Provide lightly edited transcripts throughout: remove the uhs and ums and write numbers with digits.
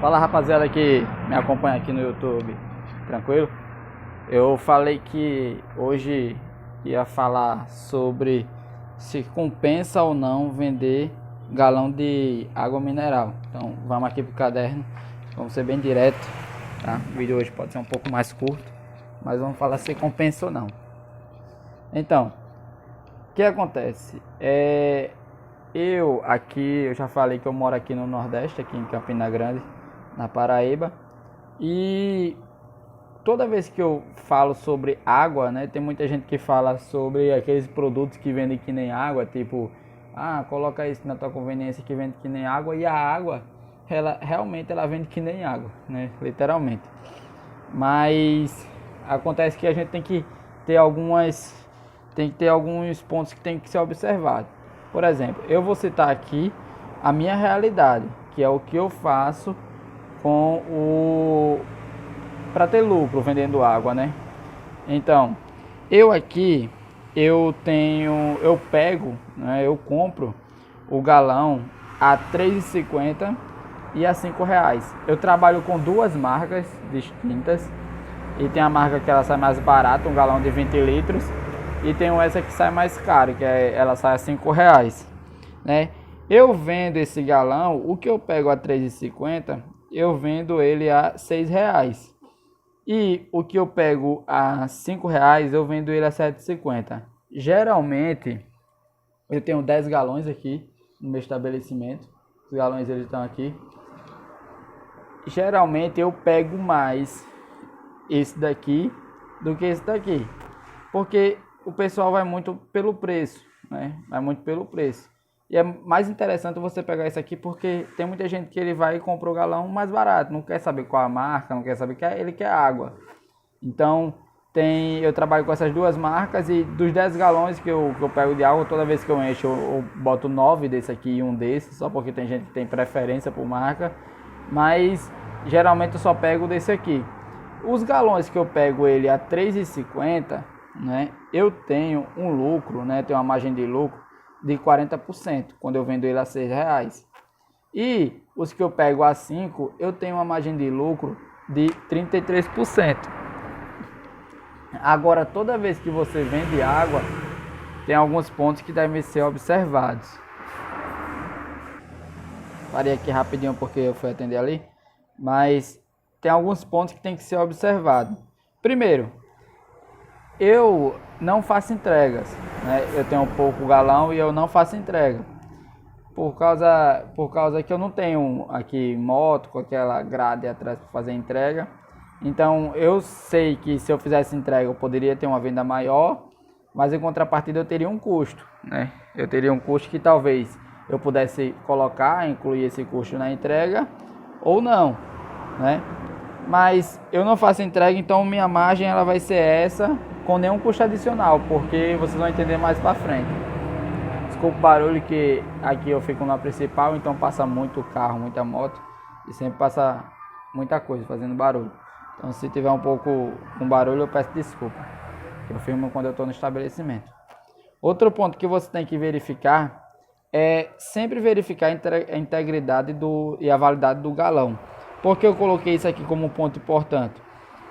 Fala rapaziada que me acompanha aqui no YouTube, tranquilo? Eu falei que hoje ia falar sobre se compensa ou não vender galão de água mineral. Então vamos aqui pro caderno, vamos ser bem direto, tá? O vídeo hoje pode ser um pouco mais curto, mas vamos falar se compensa ou não. Então, o que acontece? Eu já falei que eu moro aqui no Nordeste, aqui em Campina Grande, na Paraíba, e toda vez que eu falo sobre água, né, tem muita gente que fala sobre aqueles produtos que vendem que nem água, tipo, coloca isso na tua conveniência que vende que nem água, e a água, ela realmente ela vende que nem água, né, literalmente. Mas acontece que a gente tem que ter alguns pontos que tem que ser observados. Por exemplo, eu vou citar aqui a minha realidade, que é o que eu faço para ter lucro vendendo água, né? Então, eu compro o galão a R$ 3,50 e a R$ 5,00. Eu trabalho com duas marcas distintas, e tem a marca que ela sai mais barata, um galão de 20 litros, e tem essa que sai mais caro, ela sai a R$ 5,00, né? Eu vendo esse galão, o que eu pego a R$ 3,50, eu vendo ele a R$ 6,00. E o que eu pego a R$ 5,00, eu vendo ele a R$ 7,50. Geralmente, eu tenho 10 galões aqui no meu estabelecimento. Os galões eles estão aqui. Geralmente eu pego mais esse daqui do que esse daqui. Porque o pessoal vai muito pelo preço, né? Vai muito pelo preço. E é mais interessante você pegar isso aqui porque tem muita gente que ele vai e compra o galão mais barato, não quer saber qual a marca, não quer saber, ele quer água. Então eu trabalho com essas duas marcas, e dos 10 galões que eu pego de água, toda vez que eu encho eu boto 9 desse aqui e um desse, só porque tem gente que tem preferência por marca, mas geralmente eu só pego desse aqui. Os galões que eu pego ele a R$ 3,50, né, eu tenho um lucro, né, tenho uma margem de lucro de 40%, quando eu vendo ele a R$ 6,00. E os que eu pego a 5, eu tenho uma margem de lucro de 33%. Agora, toda vez que você vende água, tem alguns pontos que devem ser observados. Parei aqui rapidinho porque eu fui atender ali, mas tem alguns pontos que tem que ser observado. Primeiro, eu não faço entregas, né? Eu tenho pouco galão e eu não faço entrega. Por causa que eu não tenho aqui moto com aquela grade atrás para fazer entrega. Então eu sei que se eu fizesse entrega eu poderia ter uma venda maior, mas em contrapartida eu teria um custo, né? Eu teria um custo que talvez eu pudesse incluir esse custo na entrega ou não, né? Mas eu não faço entrega, então minha margem ela vai ser essa, com nenhum custo adicional, porque vocês vão entender mais pra frente. Desculpa o barulho, que aqui eu fico na principal, então passa muito carro, muita moto, e sempre passa muita coisa fazendo barulho. Então se tiver um pouco com barulho eu peço desculpa, eu filmo quando eu estou no estabelecimento. Outro ponto que você tem que verificar é sempre verificar a integridade e a validade do galão. Por que eu coloquei isso aqui como um ponto importante?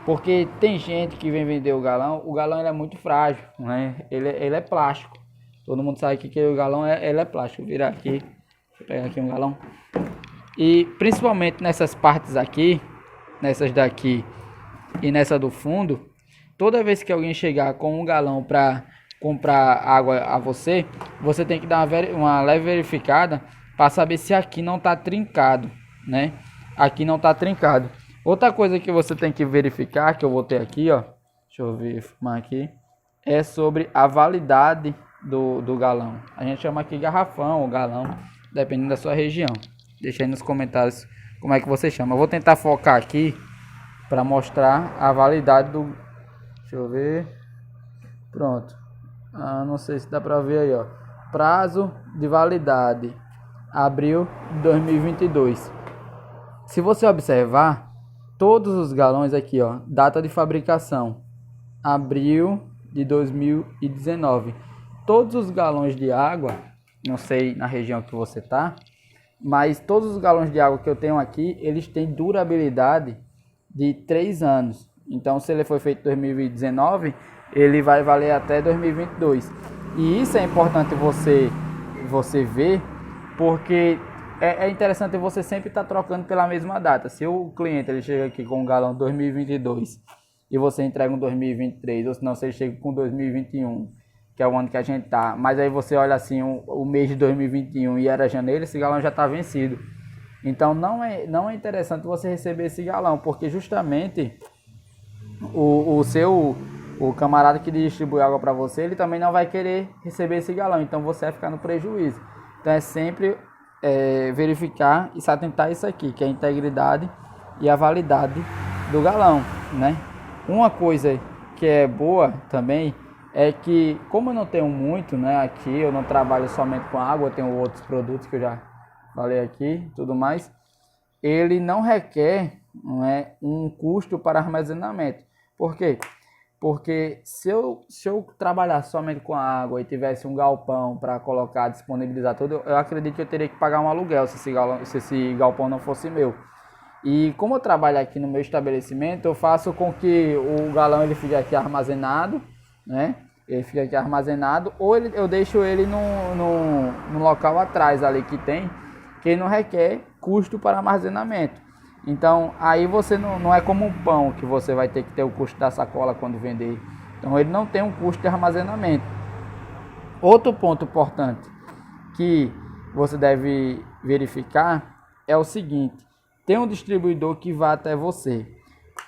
Porque tem gente que vem vender o galão ele é muito frágil, né? Ele é plástico. Todo mundo sabe que o galão ele é plástico. Vou virar aqui, deixa eu pegar aqui um galão. E principalmente nessas partes aqui, nessas daqui e nessa do fundo, toda vez que alguém chegar com um galão para comprar água a você tem que dar uma leve verificada para saber se aqui não está trincado, né? Aqui não está trincado. Outra coisa que você tem que verificar, que eu vou ter aqui, ó, deixa eu ver, filmar aqui, é sobre a validade do galão. A gente chama aqui garrafão ou galão, dependendo da sua região. Deixa aí nos comentários como é que você chama. Eu vou tentar focar aqui para mostrar a validade do... Deixa eu ver. Pronto. Não sei se dá para ver aí, ó. Prazo de validade, abril de 2022. Se você observar, todos os galões aqui, ó, data de fabricação, abril de 2019. Todos os galões de água, não sei na região que você tá, mas todos os galões de água que eu tenho aqui, eles têm durabilidade de 3 anos. Então, se ele foi feito em 2019, ele vai valer até 2022. E isso é importante você ver, porque é interessante você sempre estar trocando pela mesma data. Se o cliente ele chega aqui com um galão 2022 e você entrega um 2023, ou se não, você chega com 2021, que é o ano que a gente tá, mas aí você olha assim, o mês de 2021 e era janeiro, esse galão já está vencido. Então não é interessante você receber esse galão, porque justamente o camarada que distribui água para você, ele também não vai querer receber esse galão, então você vai ficar no prejuízo. Então é sempre verificar e se atentar a isso aqui, que é a integridade e a validade do galão, né? Uma coisa que é boa também é que, como eu não tenho muito, né, aqui eu não trabalho somente com água, eu tenho outros produtos que eu já falei aqui, tudo mais, ele não requer, não é, um custo para armazenamento. Por quê? Porque se eu trabalhar somente com a água e tivesse um galpão para colocar, disponibilizar tudo, eu acredito que eu teria que pagar um aluguel se esse galpão não fosse meu. E como eu trabalho aqui no meu estabelecimento, eu faço com que o galão ele fique aqui armazenado, né? Ele fica aqui armazenado, ou eu deixo ele no local atrás ali que não requer custo para armazenamento. Então aí você não é como um pão, que você vai ter que ter o custo da sacola quando vender. Então ele não tem um custo de armazenamento. Outro ponto importante que você deve verificar é o seguinte: tem um distribuidor que vai até você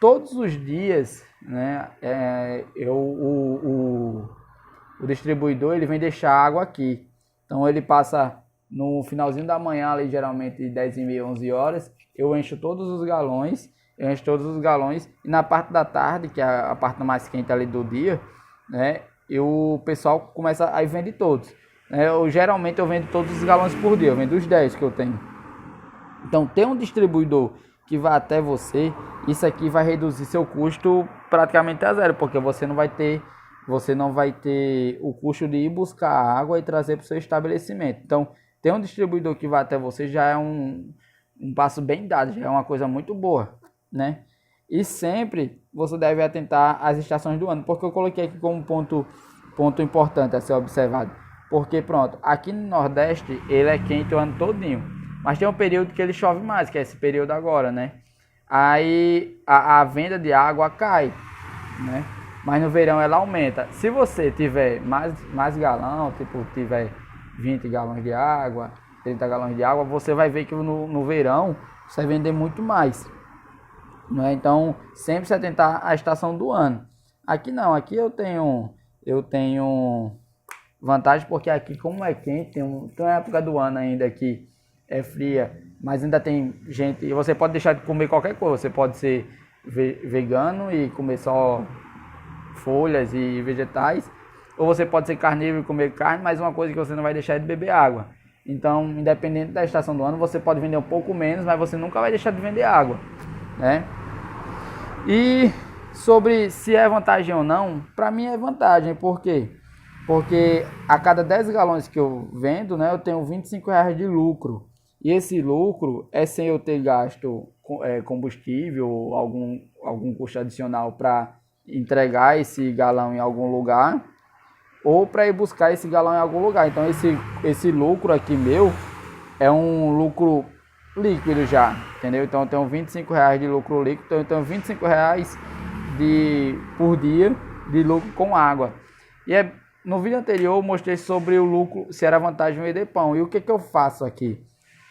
todos os dias, né? O distribuidor ele vem deixar água aqui, então ele passa no finalzinho da manhã, ali, geralmente 10h30, 11 horas, eu encho todos os galões, e na parte da tarde, que é a parte mais quente ali do dia, né? O pessoal começa, aí vende todos, né? Geralmente eu vendo todos os galões por dia, eu vendo os 10 que eu tenho. Então, ter um distribuidor que vai até você, isso aqui vai reduzir seu custo praticamente a zero, porque você não vai ter o custo de ir buscar água e trazer para o seu estabelecimento. Então, ter um distribuidor que vai até você já é um passo bem dado, já é uma coisa muito boa, né? E sempre você deve atentar às estações do ano, porque eu coloquei aqui como ponto importante a ser observado. Porque pronto, aqui no Nordeste ele é quente o ano todinho, mas tem um período que ele chove mais, que é esse período agora, né? Aí a venda de água cai, né? Mas no verão ela aumenta. Se você tiver mais galão, tipo, tiver 20 galões de água, 30 galões de água, você vai ver que no verão você vai vender muito mais, né? Então, sempre se atentar à estação do ano. Aqui não, aqui eu tenho vantagem, porque aqui, como é quente, tem uma época do ano ainda que é fria, mas ainda tem gente, e você pode deixar de comer qualquer coisa, você pode ser vegano e comer só folhas e vegetais, ou você pode ser carnívoro e comer carne, mas uma coisa que você não vai deixar é de beber água. Então, independente da estação do ano, você pode vender um pouco menos, mas você nunca vai deixar de vender água, né? E sobre se é vantagem ou não, para mim é vantagem. Por quê? Porque a cada 10 galões que eu vendo, né, eu tenho R$ 25 de lucro. E esse lucro é sem eu ter gasto combustível, algum custo adicional para entregar esse galão em algum lugar, ou para ir buscar esse galão em algum lugar. Então esse lucro aqui meu é um lucro líquido já, entendeu? Então eu tenho R$ 25 de lucro líquido, então eu tenho R$ 25 por dia de lucro com água. E no vídeo anterior eu mostrei sobre o lucro, se era vantagem vender pão. E o que eu faço aqui?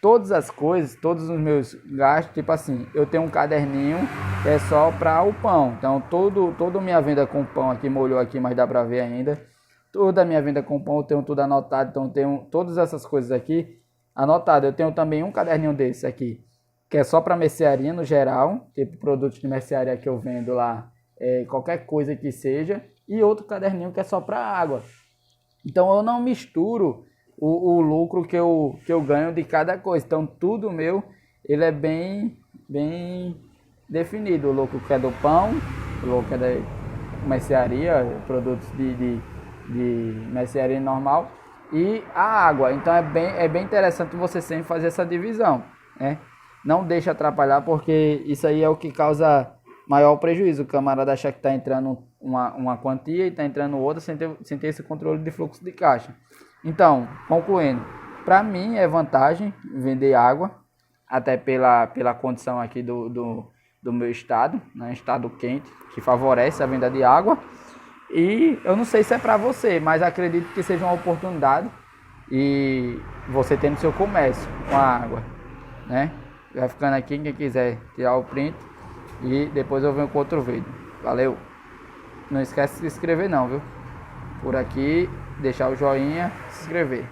Todas as coisas, todos os meus gastos, tipo assim, eu tenho um caderninho que é só para o pão. Então toda a minha venda com pão aqui, molhou aqui, mas dá para ver ainda. Toda a minha venda com pão eu tenho tudo anotado, então eu tenho todas essas coisas aqui anotado. Eu tenho também um caderninho desse aqui, que é só para mercearia no geral, tipo produtos de mercearia que eu vendo lá, qualquer coisa que seja, e outro caderninho que é só para água. Então eu não misturo o lucro que eu ganho de cada coisa. Então tudo meu, ele é bem definido. O lucro que é do pão, o lucro que é da mercearia, produtos de mercearia normal, e a água. Então é bem interessante você sempre fazer essa divisão, né? Não deixe atrapalhar, porque isso aí é o que causa maior prejuízo. O camarada acha que está entrando uma quantia e está entrando outra sem ter esse controle de fluxo de caixa. Então, concluindo, para mim é vantagem vender água, até pela condição aqui do meu estado, né? Estado quente, que favorece a venda de água. E eu não sei se é para você, mas acredito que seja uma oportunidade e você tendo seu comércio com a água, né? Vai ficando aqui, quem quiser tirar o print e depois eu venho com outro vídeo. Valeu! Não esquece de se inscrever não, viu? Por aqui, deixar o joinha, se inscrever.